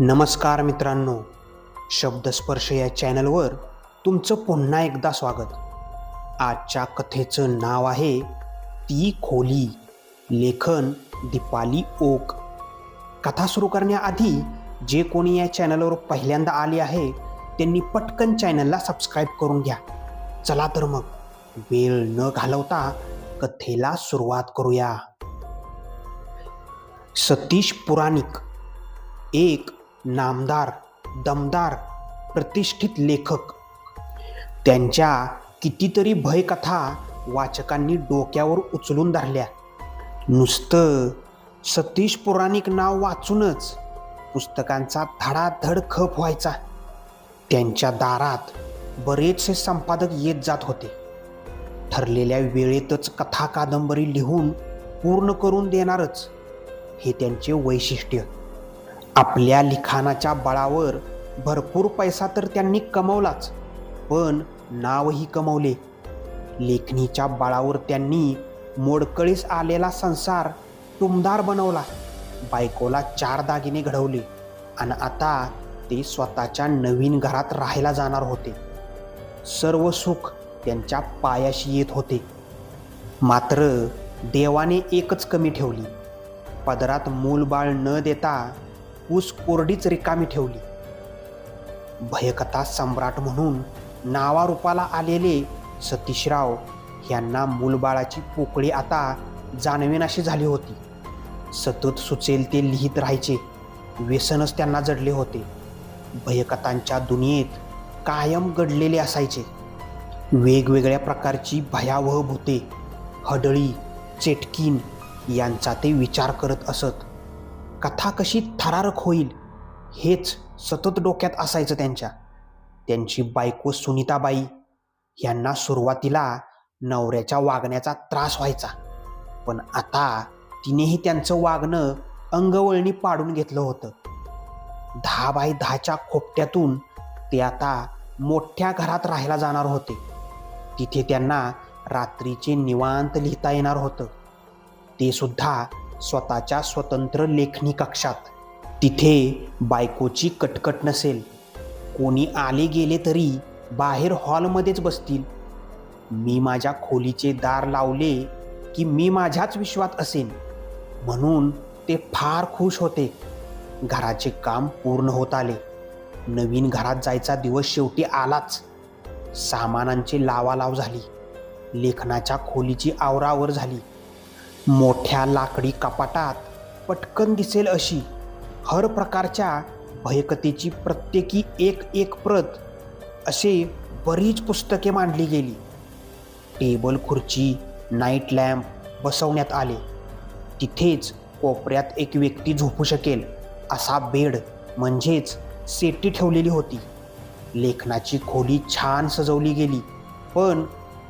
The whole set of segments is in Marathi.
नमस्कार मित्रांनो, शब्दस्पर्श या चॅनलवर तुमचं पुन्हा एकदा स्वागत. आजच्या कथेचं नाव आहे ती खोली. लेखन दीपाली ओक. कथा सुरू करण्याआधी जे कोणी या चॅनलवर पहिल्यांदा आले आहे त्यांनी पटकन चॅनलला सबस्क्राईब करून घ्या. चला तर मग वेळ न घालवता कथेला सुरुवात करूया. सतीश पुराणिक एक नामदार, दमदार, प्रतिष्ठित लेखक. त्यांच्या कितीतरी भयकथा वाचकांनी डोक्यावर उचलून धरल्या. नुसतं सतीश पुराणिक नाव वाचूनच पुस्तकांचा धडाधड खप व्हायचा. त्यांच्या दारात बरेचसे संपादक येत जात होते. ठरलेल्या वेळेतच कथा कादंबरी लिहून पूर्ण करून देणारच हे त्यांचे वैशिष्ट्य. आपल्या लिखाणाच्या बळावर भरपूर पैसा तर त्यांनी कमवलाच, पण नावही कमवले. लेखणीच्या बळावर त्यांनी मोडकळीस आलेला संसार टुमदार बनवला. बायकोला 4 दागिने घडवले आणि आता ते स्वतःच्या नवीन घरात राहायला जाणार होते. सर्व सुख त्यांच्या पायाशी येत होते. मात्र देवाने एकच कमी ठेवली. पदरात मूलबाळ न देता ऊस कोरडीच रिकामी ठेवली. भयकथा सम्राट म्हणून नावारूपाला आलेले सतीशराव यांना मूलबाळाची पोकळी आता जाणवेनाशी झाली होती. सतत सुचेल ते लिहित राहायचे. व्यसनच त्यांना जडले होते. भयकथांच्या दुनियेत कायम गडलेले असायचे. वेगवेगळ्या प्रकारची भयावह भूते, हडळी, चेटकीन यांचा ते विचार करत असत. कथा कशी थरारक होईल हेच सतत डोक्यात असायचं त्यांच्या. त्यांची बायको सुनीताबाई यांना सुरुवातीला नवऱ्याच्या वागण्याचा त्रास व्हायचा, पण आता तिनेही त्यांचं वागणं अंगवळणी पाडून घेतलं होतं. 10 बाय 10च्या खोपट्यातून ते आता मोठ्या घरात राहायला जाणार होते. तिथे त्यांना रात्रीचे निवांत लिहिता येणार होतं, ते सुद्धा स्वतःच्या स्वतंत्र लेखणी कक्षात. तिथे बायकोची कटकट नसेल. कोणी आले गेले तरी बाहेर हॉलमध्येच बसतील. मी माझ्या खोलीचे दार लावले की मी माझ्याच विश्वात असेन म्हणून ते फार खुश होते. घराचे काम पूर्ण होत आले. नवीन घरात जायचा दिवस शेवटी आलाच. सामानांची लावालाव झाली. लेखनाच्या खोलीची आवरावर झाली. मोठ्या लाकडी कपाटात पटकन दिसेल अशी हर प्रकारच्या भयकथेची प्रत्येकी एक प्रत असे बरीच पुस्तके मांडली गेली. टेबल, खुर्ची, नाईट लॅम्प बसवण्यात आले. तिथेच कोपऱ्यात एक व्यक्ती झोपू शकेल असा बेड म्हणजेच सेटी ठेवलेली होती. लेखनाची खोली छान सजवली गेली, पण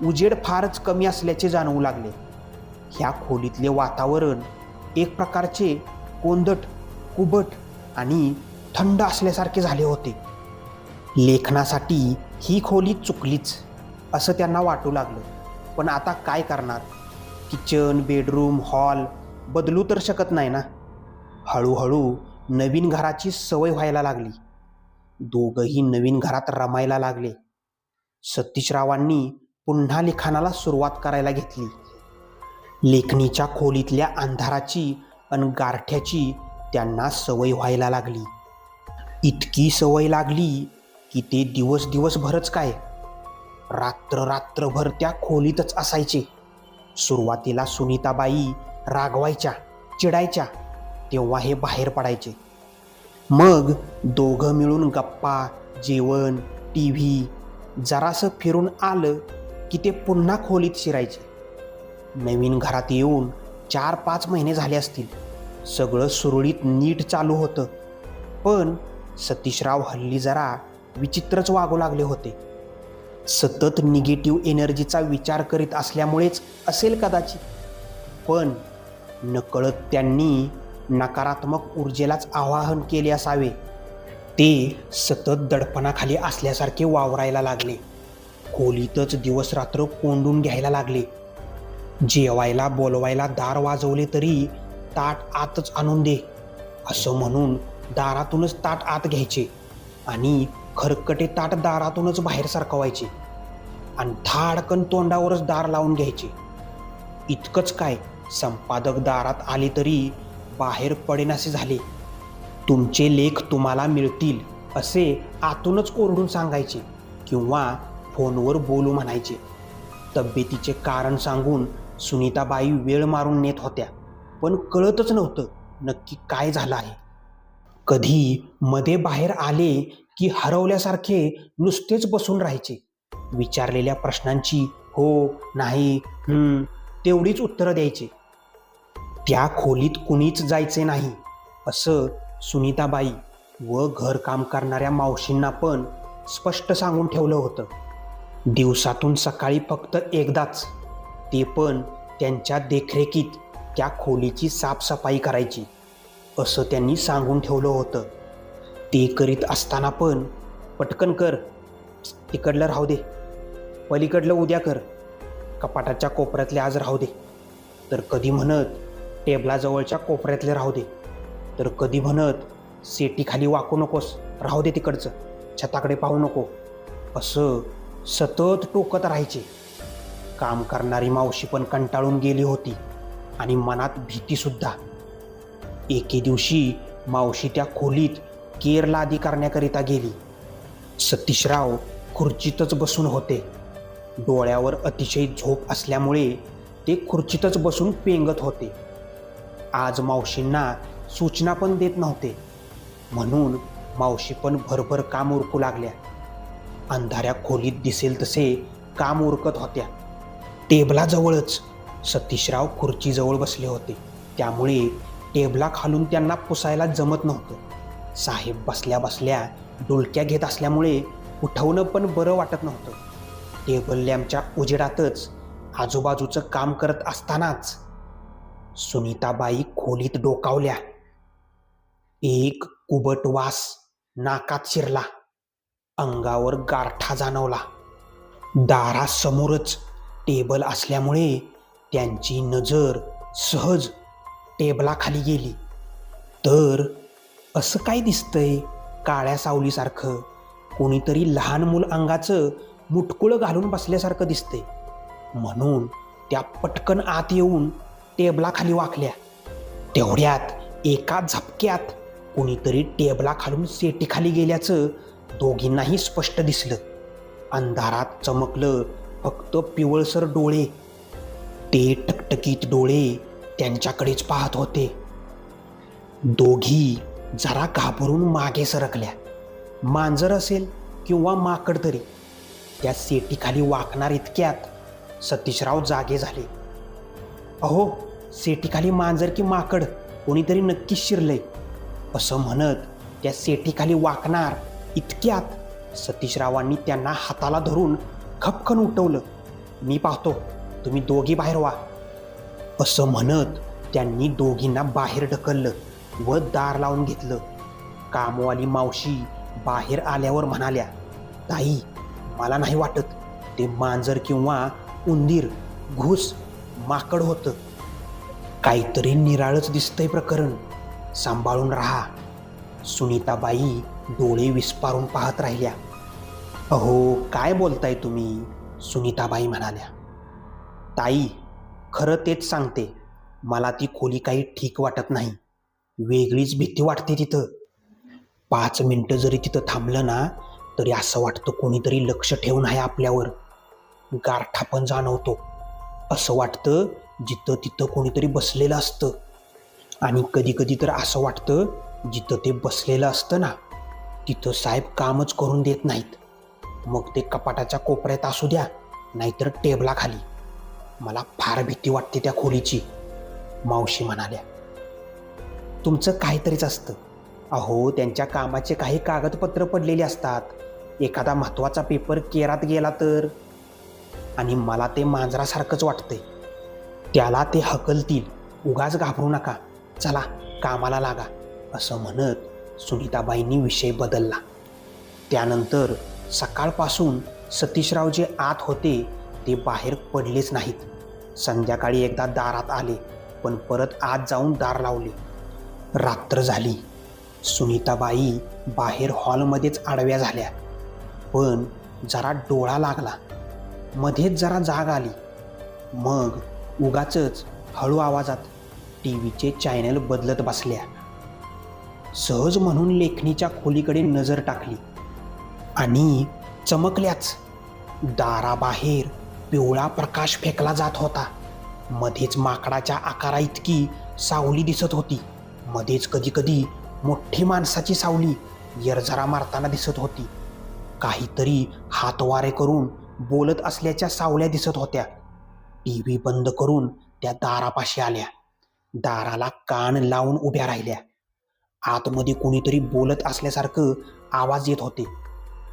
उजेड फारच कमी असल्याचे जाणवू लागले. ह्या खोलीतले वातावरण एक प्रकारचे कोंदट, कुबट आणि थंड असल्यासारखे झाले होते. लेखनासाठी ही खोली चुकलीच असं त्यांना वाटू लागलं, पण आता काय करणार? किचन, बेडरूम, हॉल बदलू तर शकत नाही ना. हळूहळू नवीन घराची सवय व्हायला लागली. दोघंही नवीन घरात रमायला लागले. सतीशरावांनी पुन्हा लिखाणाला सुरुवात करायला घेतली. लेखणीच्या खोलीतल्या अंधाराची अन गारठ्याची त्यांना सवय व्हायला लागली. इतकी सवय लागली की ते दिवसभरच काय, रात्रभर त्या खोलीतच असायचे. सुरुवातीला सुनीताबाई रागवायच्या, चिडायच्या, तेव्हा हे बाहेर पडायचे. मग दोघं मिळून गप्पा, जेवण, TV, जरासं फिरून आलं की ते पुन्हा खोलीत शिरायचे. नवीन घरात येऊन 4-5 महिने झाले असतील. सगळं सुरळीत नीट चालू होतं, पण सतीशराव हल्ली जरा विचित्रच वागू लागले होते. सतत निगेटिव्ह एनर्जीचा विचार करीत असल्यामुळेच असेल कदाचित, पण नकळत त्यांनी नकारात्मक ऊर्जेलाच आवाहन केले असावे. ते सतत दडपणाखाली असल्यासारखे वावरायला लागले. खोलीतच दिवसरात्र कोंडून घ्यायला लागले. जेवायला बोलवायला दार वाजवले तरी ताट आतच आणून दे असं म्हणून दारातूनच ताट आत घ्यायचे आणि खरकटे ताट दारातूनच बाहेर सरकवायचे आणि धाडकन तोंडावरच दार लावून घ्यायचे. इतकंच काय, संपादक दारात आले तरी बाहेर पडेनासे झाले. तुमचे लेख तुम्हाला मिळतील असे आतूनच ओरडून सांगायचे किंवा फोनवर बोलू म्हणायचे. तब्येतीचे कारण सांगून सुनीताबाई वेळ मारून नेत होत्या, पण कळतच नव्हतं नक्की काय झालं आहे. कधी मध्ये बाहेर आले की हरवल्यासारखे नुसतेच बसून राहायचे. विचारलेल्या प्रश्नांची हो, नाही, तेवढीच उत्तरं द्यायचे. त्या खोलीत कुणीच जायचे नाही असं सुनीताबाई व घरकाम करणाऱ्या मावशींना पण स्पष्ट सांगून ठेवलं होतं. दिवसातून सकाळी फक्त एकदाच, ते पण त्यांच्या देखरेखीत त्या खोलीची साफसफाई करायची असं त्यांनी सांगून ठेवलं होतं. ते करीत असताना पण पटकन कर, तिकडलं राहू दे, पलीकडलं उद्या कर, कपाटाच्या कोपऱ्यातले आज राहू दे, तर कधी म्हणत टेबलाजवळच्या कोपऱ्यातले राहू दे, तर कधी म्हणत सेटीखाली वाकू नकोस, राहू दे तिकडचं, छताकडे पाहू नको, असं सतत टोकत राहायचे. काम करणारी मावशी पण कंटाळून गेली होती आणि मनात भीतीसुद्धा. एके दिवशी मावशी त्या खोलीत केरलादी करण्याकरिता गेली. सतीशराव खुर्चीतच बसून होते. डोळ्यावर अतिशय झोप असल्यामुळे ते खुर्चीतच बसून पेंगत होते. आज मावशींना सूचना पण देत नव्हते, म्हणून मावशी पण भरभर काम उरकू लागल्या. अंधाऱ्या खोलीत दिसेल तसे काम उरकत होत्या. टेबलाजवळच सतीशराव खुर्चीजवळ बसले होते, त्यामुळे टेबलाखालून त्यांना पुसायला जमत नव्हतं. साहेब बसल्या बसल्या डुलक्या घेत असल्यामुळे उठवणं पण बरं वाटत नव्हतं. टेबल लॅम्पच्या उजेडातच आजूबाजूचं काम करत असतानाच सुनीताबाई खोलीत डोकावल्या. एक कुबट वास नाकात शिरला. अंगावर गारठा जाणवला. दारासमोरच टेबल असल्यामुळे त्यांची नजर सहज टेबलाखाली गेली. तर असं काय दिसतंय काळ्या सावलीसारखं? कोणीतरी लहान मूल अंगाचं मुटकुळं घालून बसल्यासारखं दिसतंय. म्हणून त्या पटकन आत येऊन टेबलाखाली वाकल्या. तेवढ्यात एका झपक्यात कोणीतरी टेबलाखालून सेटीखाली गेल्याचं दोघींनाही स्पष्ट दिसलं. अंधारात चमकलं फक्त पिवळसर डोळे. ते टकटकीत डोळे त्यांच्याकडेच पाहत होते. दोघी जरा घाबरून मागे सरकल्या. मांजर असेल किंवा माकड तरी. त्या सेटीखाली वाकणार इतक्यात सतीशराव जागे झाले. अहो, सेटीखाली मांजर की माकड कोणीतरी नक्कीच शिरलंय, असं म्हणत त्या सेटीखाली वाकणार इतक्यात सतीशरावांनी त्यांना हाताला धरून खपखन उठवलं. मी पाहतो, तुम्ही दोघी बाहेर व्हा, असं म्हणत त्यांनी दोघींना बाहेर ढकललं व दार लावून घेतलं. कामवाली मावशी बाहेर आल्यावर म्हणाल्या, ताई, मला नाही वाटत ते मांजर किंवा उंदीर, घुस, माकड होतं. काहीतरी निराळच दिसतंय प्रकरण, सांभाळून राहा. सुनीताबाई डोळे विस्पारून पाहत राहिल्या. अहो, काय बोलताय तुम्ही? सुनीताबाई म्हणाल्या. ताई, खरं तेच सांगते, मला ती खोली काही ठीक वाटत नाही. वेगळीच भीती वाटते तिथं. 5 मिनिटं जरी तिथं थांबलं ना तरी असं वाटतं कोणीतरी लक्ष ठेवून आहे आपल्यावर. गारठा पण जाणवतो. असं वाटतं जिथं तिथं कोणीतरी बसलेलं असतं. आणि कधी कधी तर असं वाटतं जिथं ते बसलेलं असतं ना तिथं साहेब कामच करून देत नाहीत. मग ते कपाटाच्या कोपऱ्यात असू द्या नाहीतर टेबलाखाली. मला फार भीती वाटते त्या खोलीची, मावशी म्हणाल्या. तुमचं काहीतरीच असतं. अहो, त्यांच्या कामाचे काही कागदपत्र पडलेली असतात. एखादा महत्त्वाचा पेपर केरात गेला तर. आणि मला ते मांजरासारखंच वाटतंय. त्याला ते हकलतील, उगाच घाबरू नका, चला कामाला लागा, असं म्हणत सुनीताबाईंनी विषय बदलला. त्यानंतर सकाळपासून सतीशराव जे आत होते ते बाहेर पडलेच नाहीत. संध्याकाळी एकदा दारात आले, पण परत आत जाऊन दार लावले. रात्र झाली. सुनीताबाई बाहेर हॉलमध्येच आडव्या झाल्या, पण जरा डोळा लागला. मध्येच जरा जाग आली. मग उगाचच हळू आवाजात टीव्हीचे चॅनल बदलत बसल्या. सहज म्हणून लेखणीच्या खोलीकडे नजर टाकली आणि चमकल्याच दाराबाहेर पिवळा प्रकाश फेकला जात होता. मध्येच माकडाच्या आकारा इतकी सावली दिसत होती. मध्येच कधी कधी मोठी माणसाची सावली यरझरा मारताना दिसत होती. काहीतरी हातवारे करून बोलत असल्याच्या सावल्या दिसत होत्या. टीव्ही बंद करून त्या दारापाशी आल्या. दाराला कान लावून उभ्या राहिल्या. आतमध्ये कोणीतरी बोलत असल्यासारखं आवाज येत होते.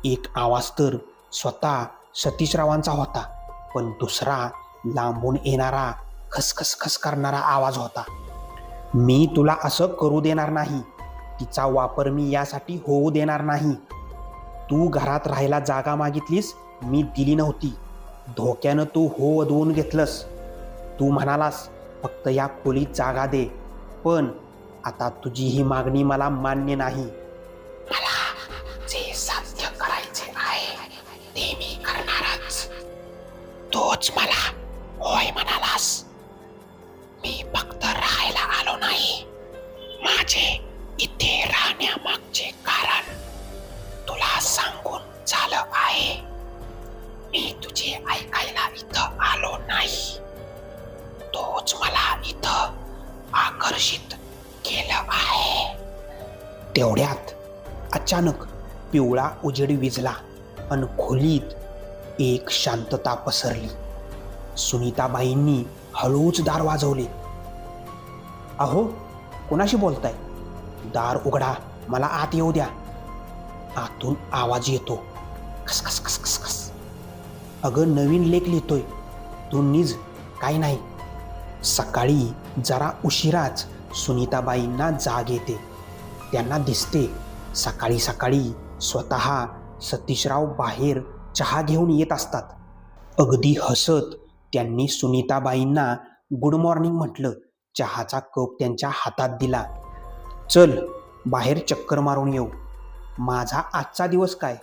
एक आवाज तर स्वतः सतीशरावांचा होता, पण दुसरा लांबून येणारा खसखस करणारा आवाज होता. मी तुला असं करू देणार नाही. तिचा वापर मी यासाठी होऊ देणार नाही. तू घरात राहायला जागा मागितलीस, मी दिली नव्हती. धोक्यानं तू हो वधवून घेतलंस. तू म्हणालास फक्त या खोलीत जागा दे, पण आता तुझी ही मागणी मला मान्य नाही. मला जे साध्य करायचे आहे ते मी करणारच. तोच मला होय म्हणालास. मी फक्त राहायला आलो नाही. माझे इथे राहण्यामागचे कारण तुला सांगून झालं आहे. मी तुझे ऐकायला इथं आलो नाही. तोच मला इथं आकर्षित केलं आहे. तेवढ्यात अचानक पिवळा उजेड विझला आणि खोलीत एक शांतता पसरली. सुनीताबाईंनी हळूच दार वाजवले. अहो, कोणाशी बोलताय? दार उघडा, मला आत येऊ द्या. आतून आवाज येतो, खसखस खसखस खस. अगं, नवीन लेख लिहितोय, तू निज. काही नाही. सकाळी जरा उशिराच सुनीताबाईंना जाग येते. त्यांना दिसते सकाळी सकाळी स्वतः सतीशराव बाहेर चहा घेऊन येत असतात. अगदी हसत त्यांनी सुनीताबाईंना गुड मॉर्निंग म्हटलं. चहाचा कप त्यांच्या हातात दिला. चल, बाहेर चक्कर मारून येऊ. माझा आजचा दिवस काय,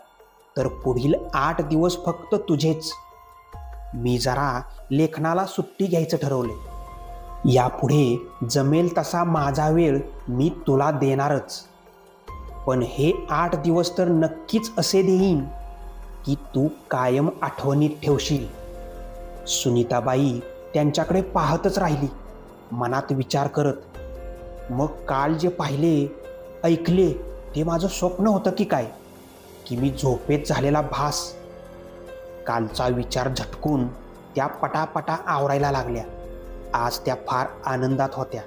तर पुढील 8 दिवस फक्त तुझेच. मी जरा लेखनाला सुट्टी घ्यायचं ठरवले. यापुढे जमेल तसा माझा वेळ मी तुला देणारच. पण हे 8 दिवस तर नक्कीच असे देईन की तू कायम आठवणीत ठेवशील. सुनीताबाई त्यांच्याकडे पाहतच राहिली, मनात विचार करत. मग काल जे पाहिले ऐकले ते माझं स्वप्न होतं की काय, की मी झोपेत झालेला भास? कालचा विचार झटकून त्या पटापटा आवरायला लागल्या. आज त्या फार आनंदात होत्या.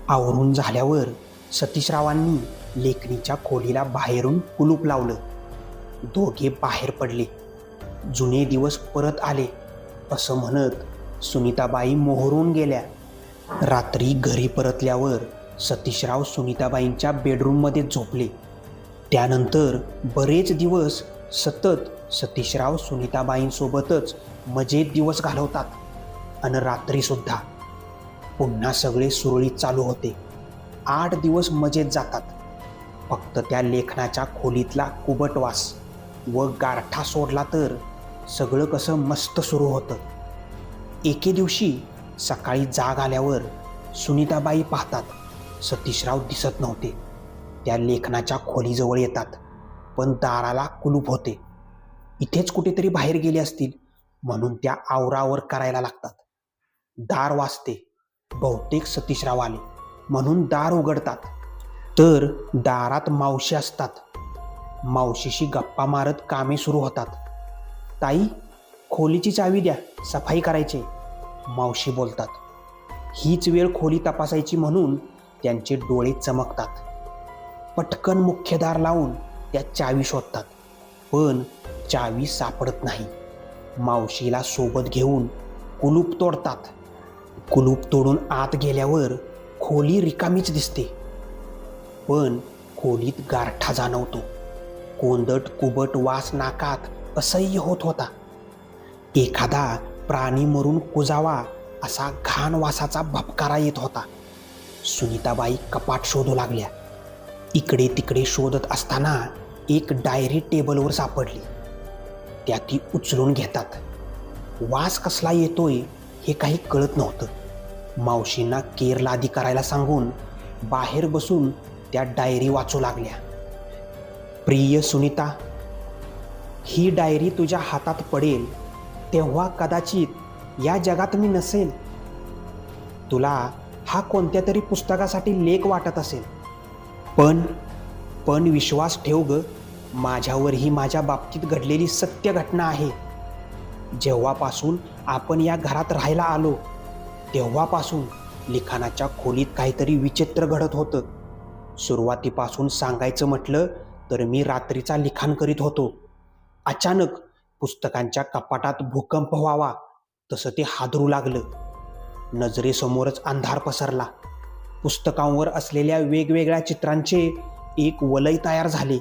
आवरून झाल्यावर सतीशरावांनी लेखणीच्या खोलीला बाहेरून कुलूप लावलं. दोघे बाहेर पडले. जुने दिवस परत आले असं म्हणत सुनीताबाई मोहरून गेल्या. रात्री घरी परतल्यावर सतीशराव सुनीताबाईंच्या बेडरूममध्ये झोपले. त्यानंतर बरेच दिवस सतत सतीशराव सुनीताबाईंसोबतच मजेत दिवस घालवतात. आणि रात्रीसुद्धा पुन्हा सगळे सुरळीत चालू होते. 8 दिवस मजेत जातात. फक्त त्या लेखनाच्या खोलीतला कुबट वास व गारठा सोडला तर सगळं कसं मस्त सुरू होतं. एके दिवशी सकाळी जाग आल्यावर सुनीताबाई पाहतात सतीशराव दिसत नव्हते. त्या लेखनाच्या खोलीजवळ येतात, पण दाराला कुलूप होते. इथेच कुठेतरी बाहेर गेले असतील म्हणून त्या आवरावर करायला लागतात. दार वाजते. बहुतेक सतीशराव आले म्हणून दार उघडतात, तर दारात मावशी असतात. मावशीशी गप्पा मारत कामे सुरू होतात. ताई, खोलीची चावी द्या, सफाई करायची, मावशी बोलतात. हीच वेळ खोली तपासायची म्हणून त्यांचे डोळे चमकतात. पटकन मुख्य दार लावून त्या चावी शोधतात, पण चावी सापडत नाही. मावशीला सोबत घेऊन कुलूप तोडतात. कुलूप तोडून आत गेल्यावर खोली रिकामीच दिसते, पण खोलीत गारठा जाणवतो. कोंदट कुबट वास नाकात असह्य होत होता. एखादा प्राणी मरून कुजावा असा घाण वासाचा भपकारा येत होता. सुनीताबाई कपाट शोधू लागल्या. इकडे तिकडे शोधत असताना एक डायरी टेबलवर सापडली. त्या ती उचलून घेतात. वास कसला येतोय हे काही कळत नव्हतं. मावशींना केर लादी करायला सांगून बाहेर बसून त्या डायरी वाचू लागल्या. प्रिय सुनीता, ही डायरी तुझ्या हातात पडेल तेव्हा कदाचित या जगात मी नसेल. तुला हा कोणत्या तरी पुस्तकासाठी लेख वाटत असेल, पण विश्वास ठेव ग, माझ्यावर ही माझ्या बाबतीत घडलेली सत्य घटना आहे. जेव्हापासून आपण या घरात राहायला आलो तेव्हापासून लिखाणाच्या खोलीत काहीतरी विचित्र घडत होतं. सुरुवातीपासून सांगायचं म्हटलं तर मी रात्रीचा लिखाण करीत होतो. अचानक पुस्तकांच्या कपाटात भूकंप व्हावा तसं ते हादरू लागलं. नजरेसमोरच अंधार पसरला. पुस्तकांवर असलेल्या वेगवेगळ्या चित्रांचे एक वलय तयार झाले.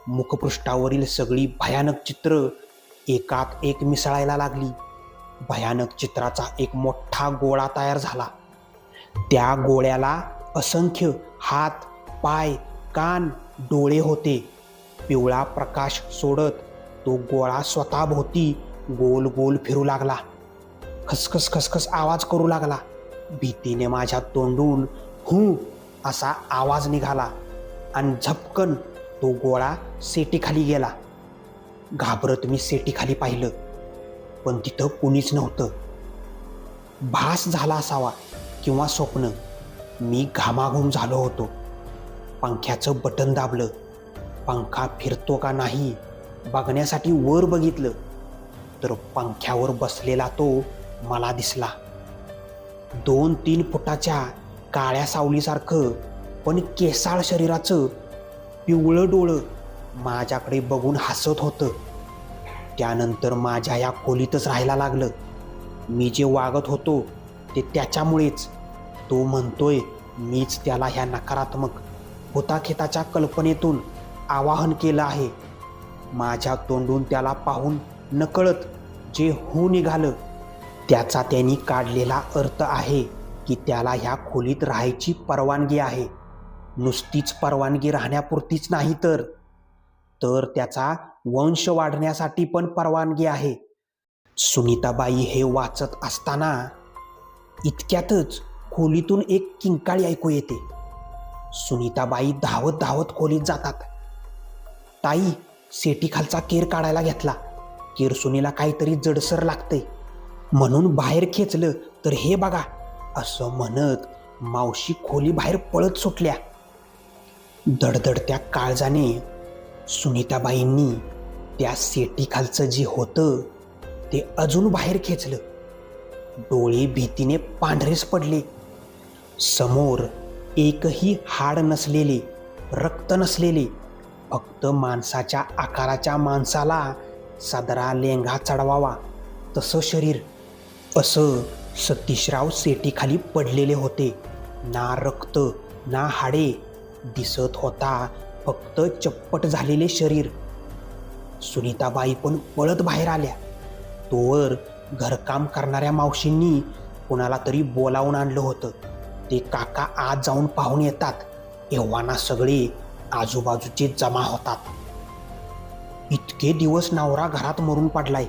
मुखपृष्ठावरील सगळी भयानक चित्र एकात एक मिसळायला लागली. भयानक चित्राचा एक मोठा गोळा तयार झाला. त्या गोळ्याला असंख्य हात, पाय, कान, डोळे होते. पिवळा प्रकाश सोडत तो गोळा स्वतःभोवती गोल गोल फिरू लागला. खसखस खसखस आवाज करू लागला. भीतीने माझ्या तोंडून हू असा आवाज निघाला आणि झपकन तो गोळा सेटीखाली गेला. घाबरत मी सेटीखाली पाहिलं, पण तिथं कुणीच नव्हतं. भास झाला असावा किंवा स्वप्न. मी घामाघूम झालो होतो. पंख्याचं बटन दाबलं. पंखा फिरतो का नाही बघण्यासाठी वर बघितलं तर पंख्यावर बसलेला तो मला दिसला. 2-3 फुटाच्या काळ्या सावलीसारखं पण केसाळ शरीराचं पिवळं डोळं माझ्याकडे बघून हसत होतं. त्यानंतर माझ्या या खोलीतच राहायला लागलं. मी जे वागत होतो ते त्याच्यामुळेच. तो म्हणतोय मीच त्याला ह्या नकारात्मक भूताखेताच्या कल्पनेतून आवाहन केलं आहे. माझ्या तोंडून त्याला पाहून नकळत जे हो निघालं त्याचा त्यांनी काढलेला अर्थ आहे की त्याला ह्या खोलीत राहायची परवानगी आहे. नुसतीच परवानगी राहण्यापुरतीच नाही तर त्याचा वंश वाढण्यासाठी पण परवानगी आहे. सुनीताबाई हे वाचत असताना इतक्यातच खोलीतून एक किंकाळी ऐकू येते. सुनीताबाई धावत धावत खोलीत जातात. ताई, सेटीखालचा केर काढायला घेतला. केरसुनीला काहीतरी जडसर लागतंय म्हणून बाहेर खेचलं तर हे बघा असं म्हणत मावशी खोली बाहेर पळत सुटल्या. दडदडत्या काळजाने सुनीताबाईंनी त्या सेटीखालचं जे होतं ते अजून बाहेर खेचलं. डोळे भीतीने पांढरेच पडले. समोर एकही हाड नसलेले, रक्त नसलेले, फक्त माणसाच्या आकाराच्या माणसाला सदरा लेंगा चढवावा तसं शरीर. असं सतीशराव सेटीखाली पडलेले होते. ना रक्त ना हाडे, दिसत होता फक्त चप्पट झालेले शरीर. सुनीताबाई पण पळत बाहेर आल्या. तोवर घरकाम करणाऱ्या मावशींनी कुणाला तरी बोलावून आणलं होतं. ते काका आत जाऊन पाहून येतात एव्हाना सगळे आजूबाजूचे जमा होतात. इतके दिवस नवरा घरात मरून पडलाय,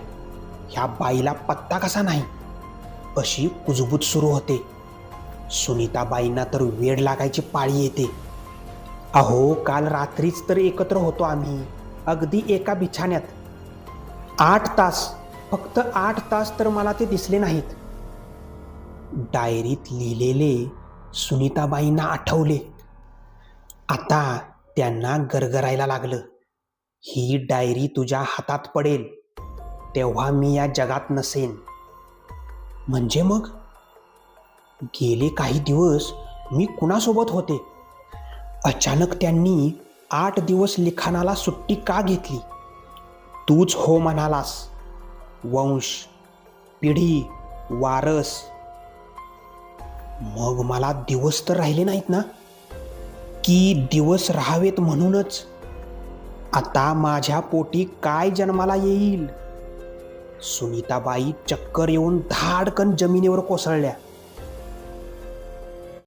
ह्या बाईला पत्ता कसा नाही अशी कुजबूज सुरू होते. सुनीताबाईंना तर वेड लागायची पाळी येते. अहो, काल रात्रीच तर एकत्र होतो आम्ही, अगदी एका बिछाण्यात. 8 तास, फक्त 8 तास तर मला ते दिसले नाहीत. डायरीत लिहिलेले सुनीताबाईंना आठवले. आता त्यांना गरगरायला लागलं. ही डायरी तुझ्या हातात पडेल तेव्हा मी या जगात नसेन. म्हणजे मग गेले काही दिवस मी कुणासोबत होते? अचानक त्यांनी 8 दिवस लिखाणाला सुट्टी का घेतली? तूच हो म्हणालास. वंश, पिढी, वारस. मग मला दिवस तर राहिले नाहीत ना? की दिवस राहावेत म्हणूनच आता माझ्या पोटी काय जन्माला येईल? सुनीताबाई चक्कर येऊन धाडकन जमिनीवर कोसळल्या.